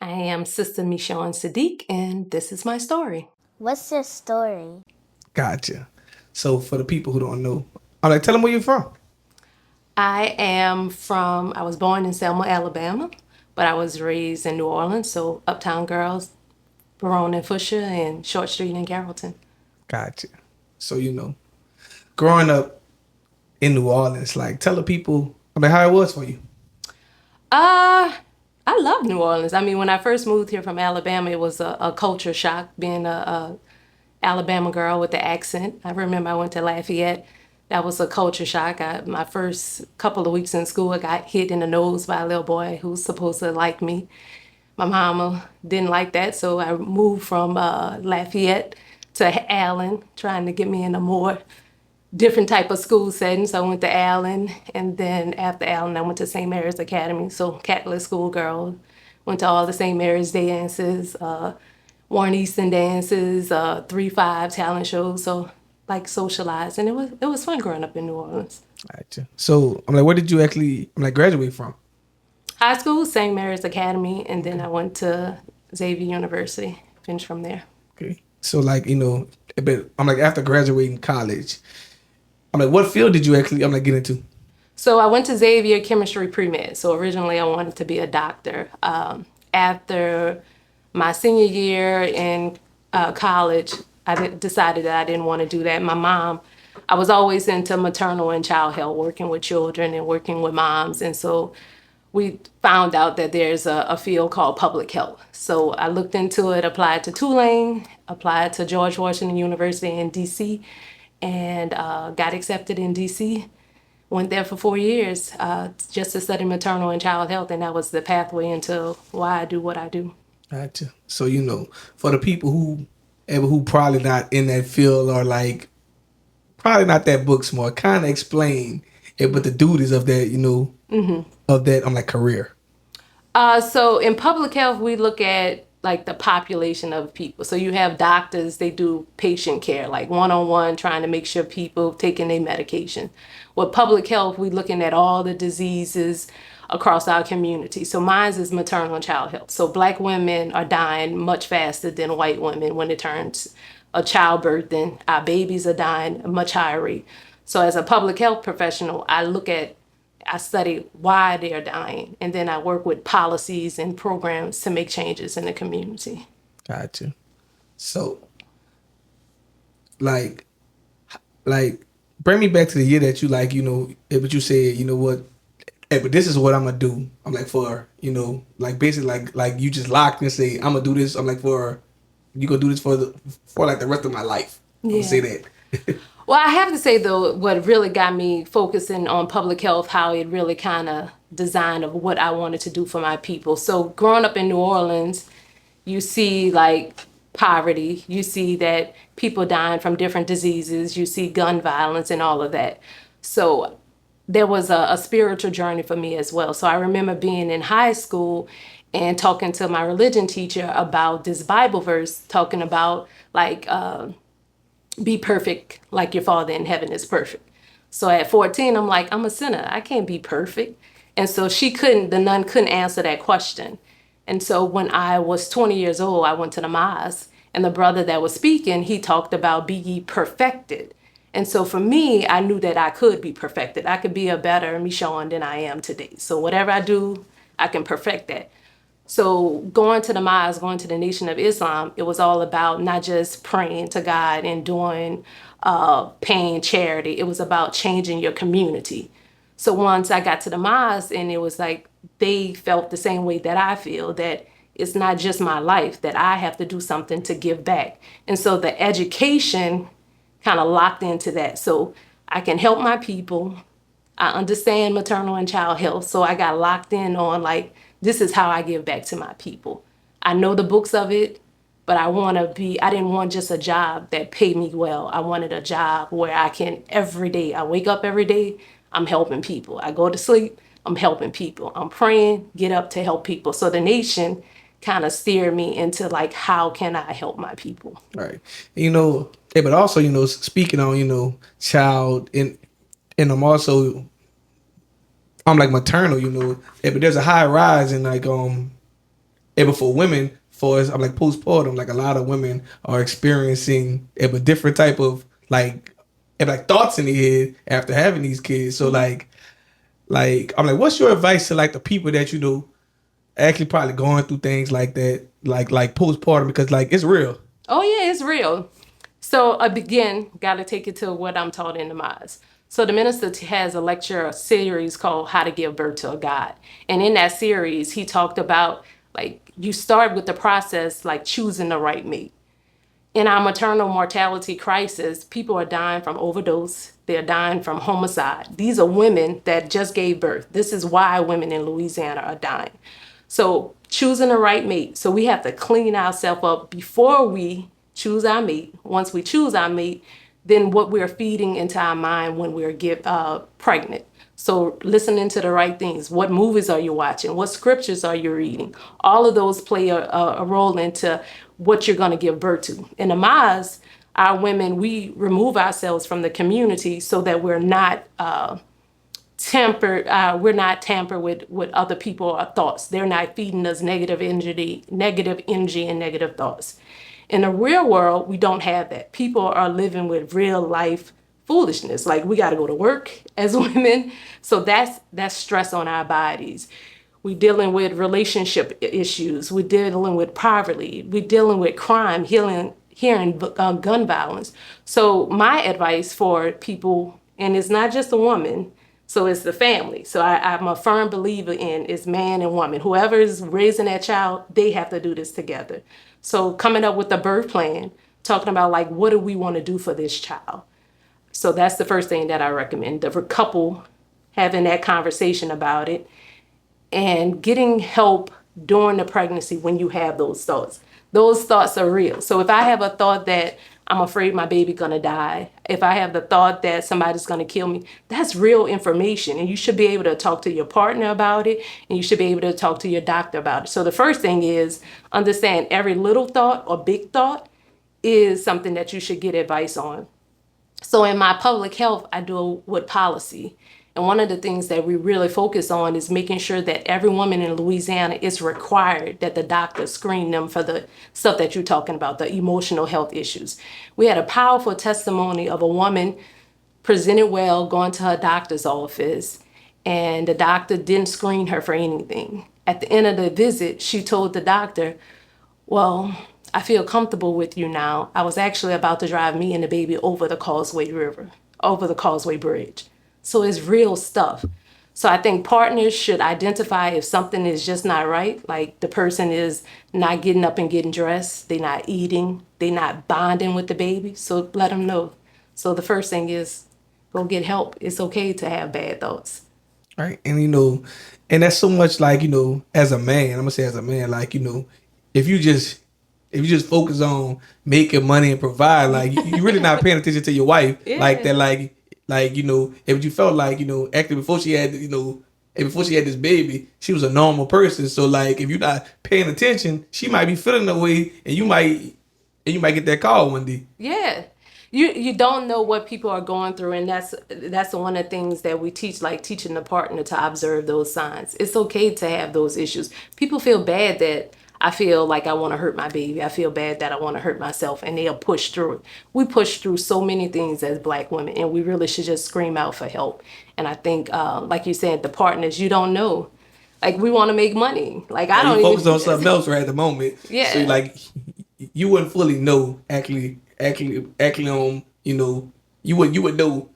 I am Sister Meshawn Siddiq, and this is my story. What's your story? Gotcha. So for the people who don't know, I'm like, tell them where you're from. I was born in Selma, Alabama, but I was raised in New Orleans, so Uptown Girls, Barone and Fusha, and Short Street in Carrollton. Gotcha. So growing up in New Orleans, like tell the people, how it was for you. Uh, I love New Orleans. I mean, when I first moved here from Alabama, it was a culture shock being a Alabama girl with the accent. I remember I went to Lafayette. That was a culture shock. My first couple of weeks in school, I got hit in the nose by a little boy who was supposed to like me. My mama didn't like that, so I moved from Lafayette to Allen, trying to get me in a more different type of school setting. So I went to Allen, and then after Allen, I went to St. Mary's Academy. So Catholic school girl, went to all the St. Mary's dances, Warren Easton dances, 3-5 talent shows. So like socialized, and it was fun growing up in New Orleans. Gotcha. So where did you actually graduate from? High school, St. Mary's Academy, and then I went to Xavier University. Finished from there. Okay. So but after graduating college, what field did you actually get into? So I went to Xavier Chemistry Pre-Med. So originally I wanted to be a doctor. After my senior year in college, decided that I didn't want to do that. My mom, I was always into maternal and child health, working with children and working with moms. And so we found out that there's a field called public health. So I looked into it, applied to Tulane, applied to George Washington University in DC, and got accepted in DC. Went there for 4 years just to study maternal and child health, and that was the pathway into why I do what I do. Gotcha. So for the people who probably not in that field or probably not that book smart, kind of explain it, but the duties of that, of that career. So in public health, we look at like the population of people. So you have doctors, they do patient care, like one-on-one, trying to make sure people taking their medication. With public health, we're looking at all the diseases across our community. So mine is maternal and child health. So Black women are dying much faster than white women when it turns a childbirth, and our babies are dying at a much higher rate. So as a public health professional, I study why they're dying, and then I work with policies and programs to make changes in the community. Gotcha. So, like, like, bring me back to the year that but you said, what, hey, but this is what I'm gonna do. I'm for, basically you just locked and say, I'm gonna do this. You gonna do this for the rest of my life. I'm gonna say that. Well, I have to say, though, what really got me focusing on public health, how it really kind of designed of what I wanted to do for my people. So growing up in New Orleans, you see like poverty, you see that people dying from different diseases, you see gun violence and all of that. So there was a spiritual journey for me as well. So I remember being in high school and talking to my religion teacher about this Bible verse, talking about be perfect like your Father in heaven is perfect. So at 14, I'm like, I'm a sinner. I can't be perfect. And so the nun couldn't answer that question. And so when I was 20 years old, I went to the mosque, and the brother that was speaking, he talked about be ye perfected. And so for me, I knew that I could be perfected. I could be a better Meshawn than I am today. So whatever I do, I can perfect that. So going to the mosque, going to the Nation of Islam, it was all about not just praying to God and doing paying charity. It was about changing your community. So once I got to the mosque, and it was like they felt the same way that I feel, that it's not just my life, that I have to do something to give back. And so the education kind of locked into that. So I can help my people. I understand maternal and child health. So I got locked in on this is how I give back to my people. I know the books of it, but I didn't want just a job that paid me well. I wanted a job where I wake up every day, I'm helping people. I go to sleep, I'm helping people. I'm praying, get up to help people. So the nation kind of steered me into how can I help my people? Right. But also, speaking on, child and I'm maternal, but there's a high rise in And but for women, for us, I'm like postpartum, like a lot of women are experiencing a different type of like thoughts in the head after having these kids. So like I'm like, what's your advice to like the people that you know actually probably going through things like that, like postpartum, because like it's real. Oh yeah, it's real. So again, got to take it to what I'm taught in the mosque. So the minister has a lecture, a series called "How to Give Birth to a God," and in that series, he talked about like you start with the process like choosing the right mate. In our maternal mortality crisis, people are dying from overdose. They're dying from homicide. These are women that just gave birth. This is why women in Louisiana are dying. So choosing the right mate. So we have to clean ourselves up before we choose our mate. Once we choose our mate, then what we're feeding into our mind when we're pregnant. So listening to the right things. What movies are you watching? What scriptures are you reading? All of those play a role into what you're going to give birth to. In the Maz, our women, we remove ourselves from the community so that we're not tampered with other people's thoughts. They're not feeding us negative energy and negative thoughts. In the real world, we don't have that. People are living with real life foolishness. Like we got to go to work as women. So that's stress on our bodies. We're dealing with relationship issues. We're dealing with poverty. We're dealing with crime, hearing gun violence. So my advice for people, and it's not just a woman, so it's the family. So I'm a firm believer in is man and woman. Whoever is raising that child, they have to do this together. So coming up with a birth plan, talking about like, what do we want to do for this child? So that's the first thing that I recommend. The couple having that conversation about it and getting help during the pregnancy when you have those thoughts. Those thoughts are real. So if I have a thought that I'm afraid my baby gonna die, if I have the thought that somebody's gonna kill me, that's real information. And you should be able to talk to your partner about it, and you should be able to talk to your doctor about it. So the first thing is understand every little thought or big thought is something that you should get advice on. So in my public health, I do with policy. And one of the things that we really focus on is making sure that every woman in Louisiana is required that the doctor screen them for the stuff that you're talking about, the emotional health issues. We had a powerful testimony of a woman presented well, going to her doctor's office, and the doctor didn't screen her for anything. At the end of the visit, she told the doctor, well, I feel comfortable with you now. I was actually about to drive me and the baby over the Causeway River, over the Causeway Bridge. So it's real stuff. So I think partners should identify if something is just not right, like the person is not getting up and getting dressed, they're not eating, they're not bonding with the baby. So let them know. So the first thing is go get help. It's okay to have bad thoughts. Right. And you know, and that's so much like, you know, as a man, I'm gonna say as a man, like, you know, if you just focus on making money and provide, like you really not paying attention to your wife like that, like, you know, if you felt like, you know, actually before she had, you know, and before she had this baby, she was a normal person. So like if you're not paying attention, she might be feeling the way and you might get that call one day. Yeah. You don't know what people are going through, and that's one of the things that we teach, like teaching the partner to observe those signs. It's okay to have those issues. People feel bad that I feel like I want to hurt my baby. I feel bad that I want to hurt myself, and they'll push through it. We push through so many things as Black women, and we really should just scream out for help. And I think, like you said, the partners, you don't know. Like we want to make money. Like I don't focus even on something else right at the moment. Yeah. So like you wouldn't fully know actually you know, you would know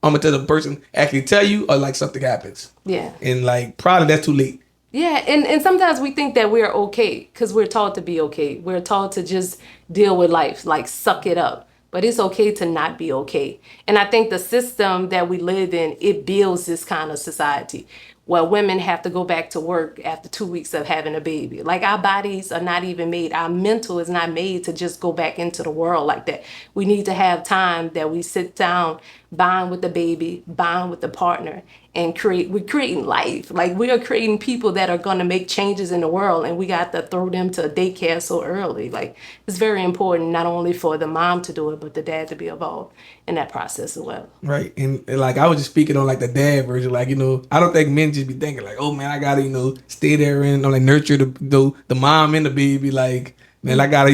until the person actually tell you or like something happens. Yeah. And like probably that's too late. Yeah, and sometimes we think that we're okay because we're taught to be okay. We're taught to just deal with life, like suck it up. But it's okay to not be okay. And I think the system that we live in, it builds this kind of society where women have to go back to work after 2 weeks of having a baby. Like our bodies are not even made, our mental is not made to just go back into the world like that. We need to have time that we sit down, bond with the baby, bond with the partner, and we're creating life. Like, we are creating people that are going to make changes in the world, and we got to throw them to daycare so early. Like, it's very important not only for the mom to do it, but the dad to be involved in that process as well. Right. And like I was just speaking on like the dad version, like, I don't think men just be thinking like, oh man, I gotta, stay there and like nurture the mom and the baby. Like, man, I gotta,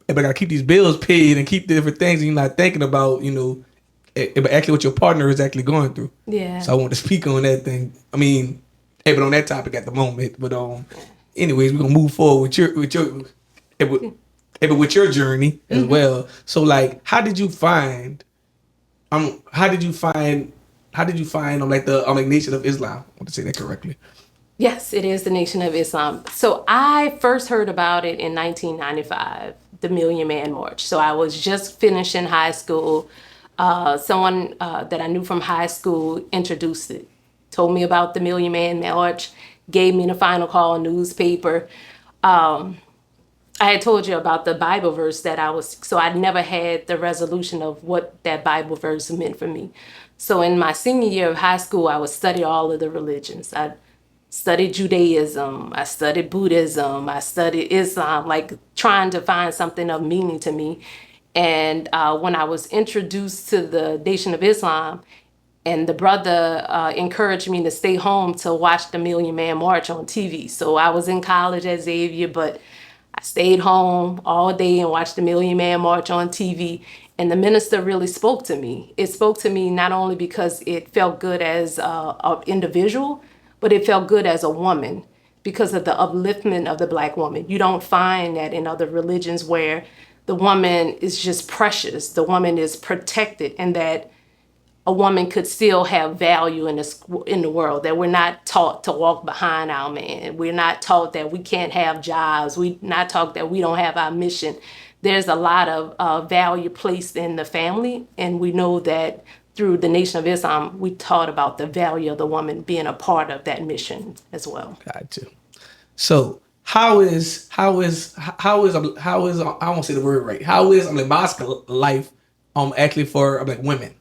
I gotta keep these bills paid and keep the different things, and you're not thinking about, but actually what your partner is actually going through. Yeah. So I want to speak on that thing. I mean, but on that topic at the moment. But anyways, we're gonna move forward with your journey as well. So like, how did you find like the like Nation of Islam? I want to say that correctly. Yes, it is the Nation of Islam. So I first heard about it in 1995, the Million Man March. So I was just finishing high school. Someone that I knew from high school introduced it, told me about the Million Man March, gave me the Final Call newspaper. I had told you about the Bible verse so I'd never had the resolution of what that Bible verse meant for me. So in my senior year of high school, I would study all of the religions. I studied Judaism, I studied Buddhism, I studied Islam, like trying to find something of meaning to me. And when I was introduced to the Nation of Islam, and the brother encouraged me to stay home to watch the Million Man March on TV. So I was in college at Xavier, but I stayed home all day and watched the Million Man March on TV. And the minister really spoke to me. It spoke to me not only because it felt good as an individual, but it felt good as a woman because of the upliftment of the Black woman. You don't find that in other religions where the woman is just precious. The woman is protected, and that a woman could still have value in the world, that we're not taught to walk behind our man. We're not taught that we can't have jobs. We're not taught that we don't have our mission. There's a lot of value placed in the family, and we know that through the Nation of Islam, we taught about the value of the woman being a part of that mission as well. Gotcha. So I won't say the word right. How is like mosque life actually for like women?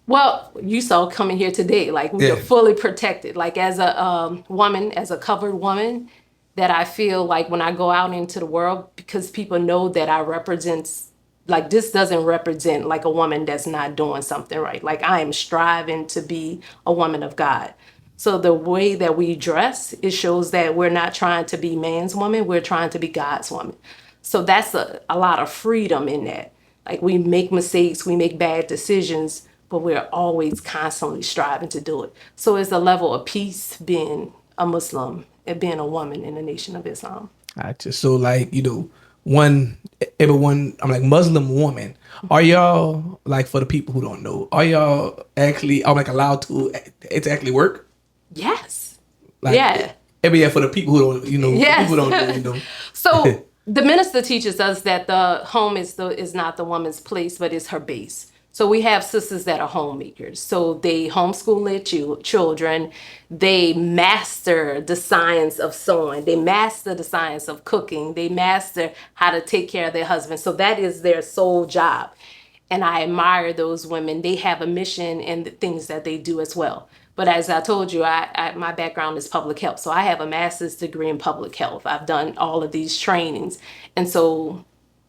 Well, you saw coming here today, like we are fully protected. Like as a woman, as a covered woman, that I feel like when I go out into the world, because people know that I represent, like this doesn't represent like a woman that's not doing something right. Like I am striving to be a woman of God. So the way that we dress, it shows that we're not trying to be man's woman, we're trying to be God's woman. So that's a lot of freedom in that. Like we make mistakes, we make bad decisions, but we're always constantly striving to do it. So it's a level of peace being a Muslim and being a woman in the Nation of Islam. Gotcha. So like, everyone, I'm like Muslim woman. Are y'all, like for the people who don't know, are y'all actually like allowed to actually work? Yes. Like, yeah. For the people who don't, Yes. people don't know, So the minister teaches us that the home is not the woman's place, but it's her base. So we have sisters that are homemakers. So they homeschool their children. They master the science of sewing. They master the science of cooking. They master how to take care of their husband. So that is their sole job. And I admire those women. They have a mission in the things that they do as well. But as I told you, my background is public health. So I have a master's degree in public health. I've done all of these trainings. And so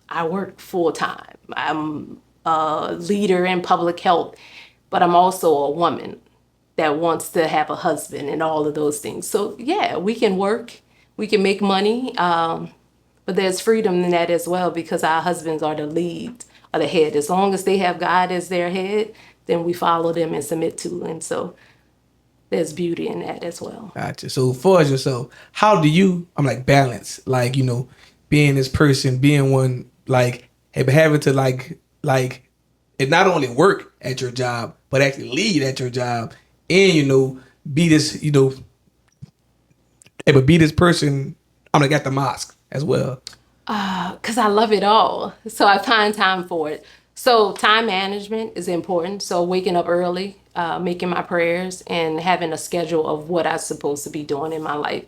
I work full time. I'm a leader in public health, but I'm also a woman that wants to have a husband and all of those things. So yeah, we can work, we can make money, but there's freedom in that as well because our husbands are the lead or the head. As long as they have God as their head, then we follow them and submit to. And so there's beauty in that as well. Gotcha. So for yourself, how do you, balance, being this person, being one, having to and not only work at your job, but actually lead at your job and, be this, be this person, at the mosque as well. Because I love it all. So I find time for it. So time management is important. So waking up early, making my prayers and having a schedule of what I'm supposed to be doing in my life.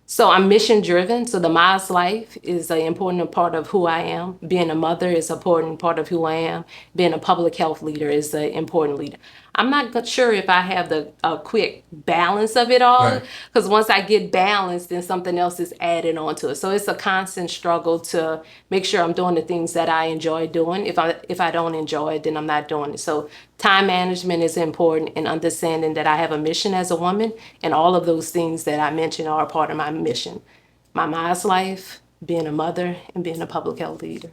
So I'm mission driven. So the mosque life is an important part of who I am. Being a mother is an important part of who I am. Being a public health leader is an important leader. I'm not sure if I have the quick balance of it all, because once I get balanced, then something else is added onto it. So it's a constant struggle to make sure I'm doing the things that I enjoy doing. If I don't enjoy it, then I'm not doing it. So time management is important, and understanding that I have a mission as a woman, and all of those things that I mentioned are a part of my mission. My mom's life, being a mother, and being a public health leader.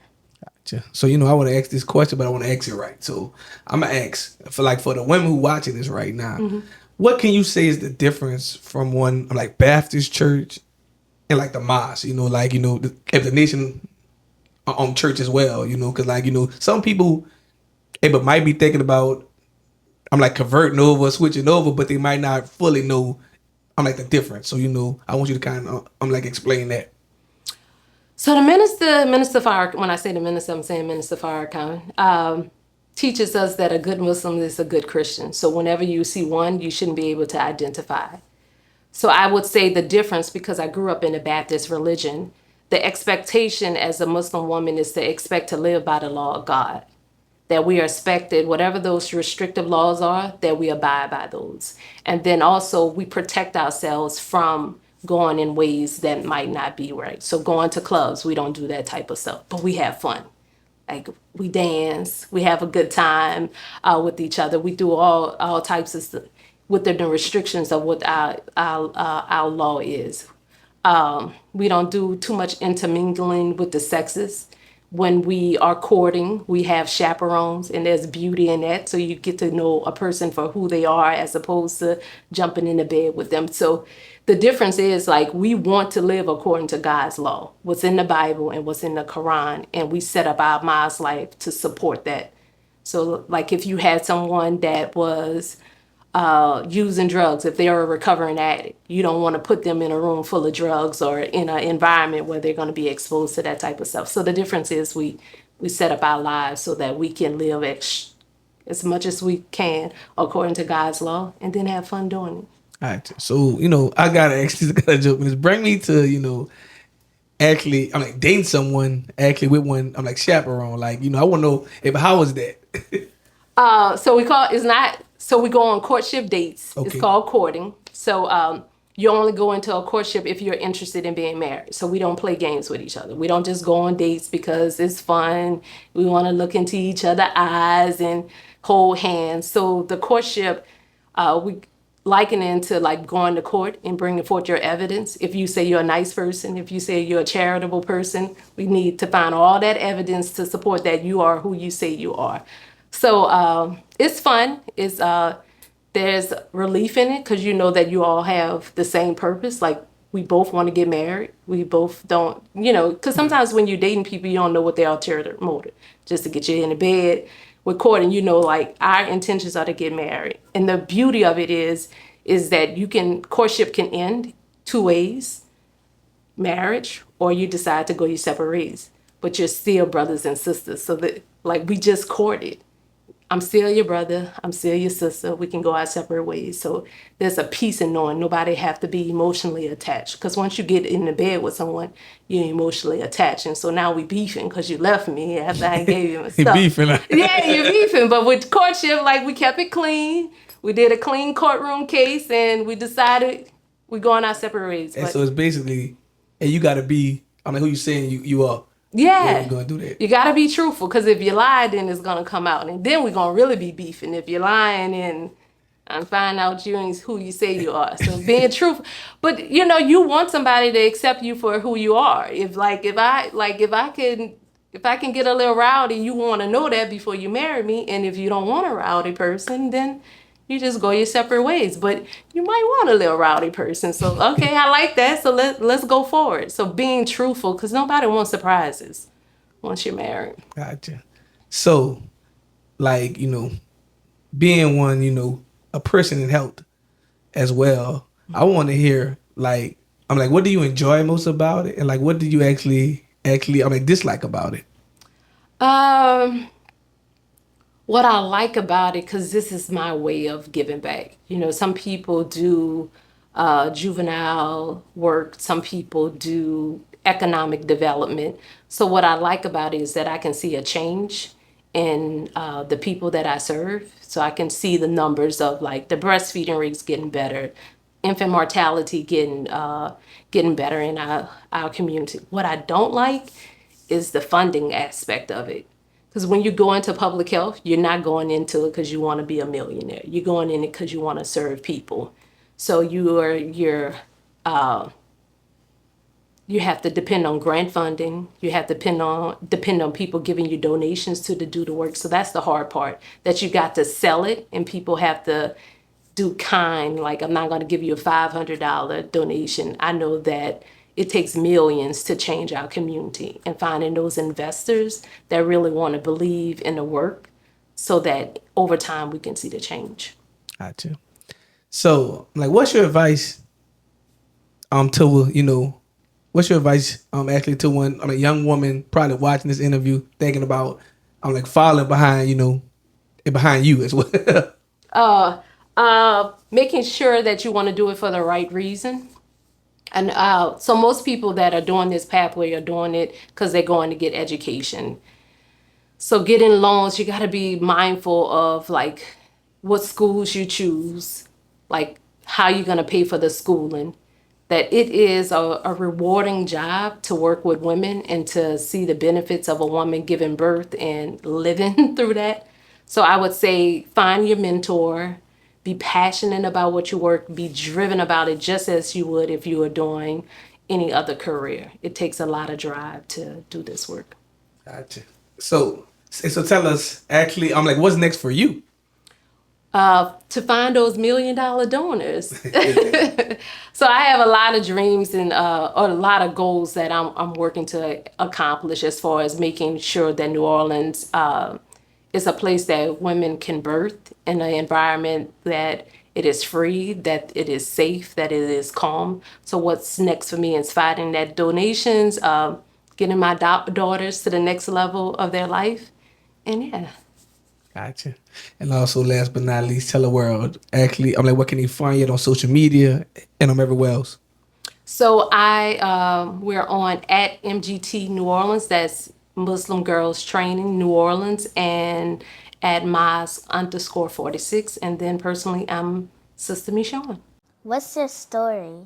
So, I want to ask this question, but I want to ask it right. So I'm going to ask for the women who watching this right now, what can you say is the difference from one like Baptist church and like the mosque, if the nation on church as well, because some people but might be thinking about, I'm like converting over, switching over, but they might not fully know, I'm like the difference. So, I want you to kind of, I'm like explain that. So the Minister Farrakhan, when I say the minister, I'm saying Minister Farrakhan, teaches us that a good Muslim is a good Christian. So whenever you see one, you shouldn't be able to identify. So I would say the difference, because I grew up in a Baptist religion, the expectation as a Muslim woman is to expect to live by the law of God. That we are expected, whatever those restrictive laws are, that we abide by those. And then also we protect ourselves from going in ways that might not be right. So going to clubs, we don't do that type of stuff, but we have fun. Like we dance, we have a good time with each other. We do all types of stuff within the restrictions of what our law is. We don't do too much intermingling with the sexes. When we are courting, we have chaperones, and there's beauty in that. So you get to know a person for who they are as opposed to jumping into bed with them. So the difference is, like, we want to live according to God's law, what's in the Bible and what's in the Quran, and we set up our mosque life to support that. So like if you had someone that was using drugs, if they're a recovering addict, you don't want to put them in a room full of drugs or in an environment where they're going to be exposed to that type of stuff. So the difference is we set up our lives so that we can live as much as we can according to God's law, and then have fun doing it. All right. So, I gotta actually gotta joke. This bring me to, actually, I'm like dating someone actually with one, I'm like chaperone. Like, I wanna know how was that? So we go on courtship dates. Okay. It's called courting. So you only go into a courtship if you're interested in being married. So we don't play games with each other. We don't just go on dates because it's fun. We want to look into each other's eyes and hold hands. So the courtship, we liken it into like going to court and bringing forth your evidence. If you say you're a nice person, if you say you're a charitable person, we need to find all that evidence to support that you are who you say you are. So it's fun. There's relief in it because you know that you all have the same purpose. Like we both want to get married. We both don't, because sometimes when you're dating people, you don't know what their ulterior motive, just to get you in the bed. With courting, like our intentions are to get married. And the beauty of it is that courtship can end two ways, marriage, or you decide to go your separate ways. But you're still brothers and sisters. So that like we just courted. I'm still your brother. I'm still your sister. We can go our separate ways. So there's a peace in knowing nobody have to be emotionally attached. Because once you get in the bed with someone, you're emotionally attached. And so now we beefing because you left me after I gave you my stuff. Beefing. Yeah, you're beefing. But with courtship, like we kept it clean. We did a clean courtroom case, and we decided we're going our separate ways. And so it's basically, and you got to be, who you saying you are. Yeah, you're going to do that. You got to be truthful, because if you lie, then it's going to come out. And then we're going to really be beefing if you're lying and find out you ain't who you say you are. So being truthful. But, you want somebody to accept you for who you are. If I can get a little rowdy, you want to know that before you marry me. And if you don't want a rowdy person, then you just go your separate ways. But you might want a little rowdy person. So, okay, I like that. So let's go forward. So being truthful, because nobody wants surprises once you're married. Gotcha. So, being one, a person in health as well, I want to hear, what do you enjoy most about it? And, what do you actually, dislike about it? What I like about it, because this is my way of giving back. Some people do juvenile work. Some people do economic development. So what I like about it is that I can see a change in the people that I serve. So I can see the numbers of like the breastfeeding rates getting better, infant mortality getting better in our community. What I don't like is the funding aspect of it. Because when you go into public health, you're not going into it because you want to be a millionaire. You're going in it because you want to serve people. So you have to depend on grant funding. You have to depend on people giving you donations to do the work. So that's the hard part, that you got to sell it and people have to do kind. Like, I'm not going to give you a $500 donation. I know that it takes millions to change our community, and finding those investors that really want to believe in the work so that over time we can see the change. Gotcha. So, like, what's your advice to what's your advice actually to one a young woman probably watching this interview thinking about like falling behind and behind you as well? Making sure that you want to do it for the right reason. And so most people that are doing this pathway are doing it because they're going to get education. So getting loans, you got to be mindful of like what schools you choose, like how you're going to pay for the schooling. That it is a rewarding job to work with women and to see the benefits of a woman giving birth and living through that. So I would say find your mentor, be passionate about what you work, be driven about it just as you would if you were doing any other career. It takes a lot of drive to do this work. Gotcha. So tell us actually, I'm like, what's next for you? To find those $1 million donors. So I have a lot of dreams and or a lot of goals that I'm working to accomplish, as far as making sure that New Orleans is a place that women can birth in an environment that it is free, that it is safe, that it is calm. So what's next for me is finding that donations, getting my daughters to the next level of their life, and yeah. Gotcha. And also, last but not least, tell the world actually, I'm like, what can you find you on social media and everywhere else? So we're on at MGT New Orleans. That's Muslim Girls Training New Orleans, and at mosque_46. And then personally, I'm Sister Meshawn. What's your story?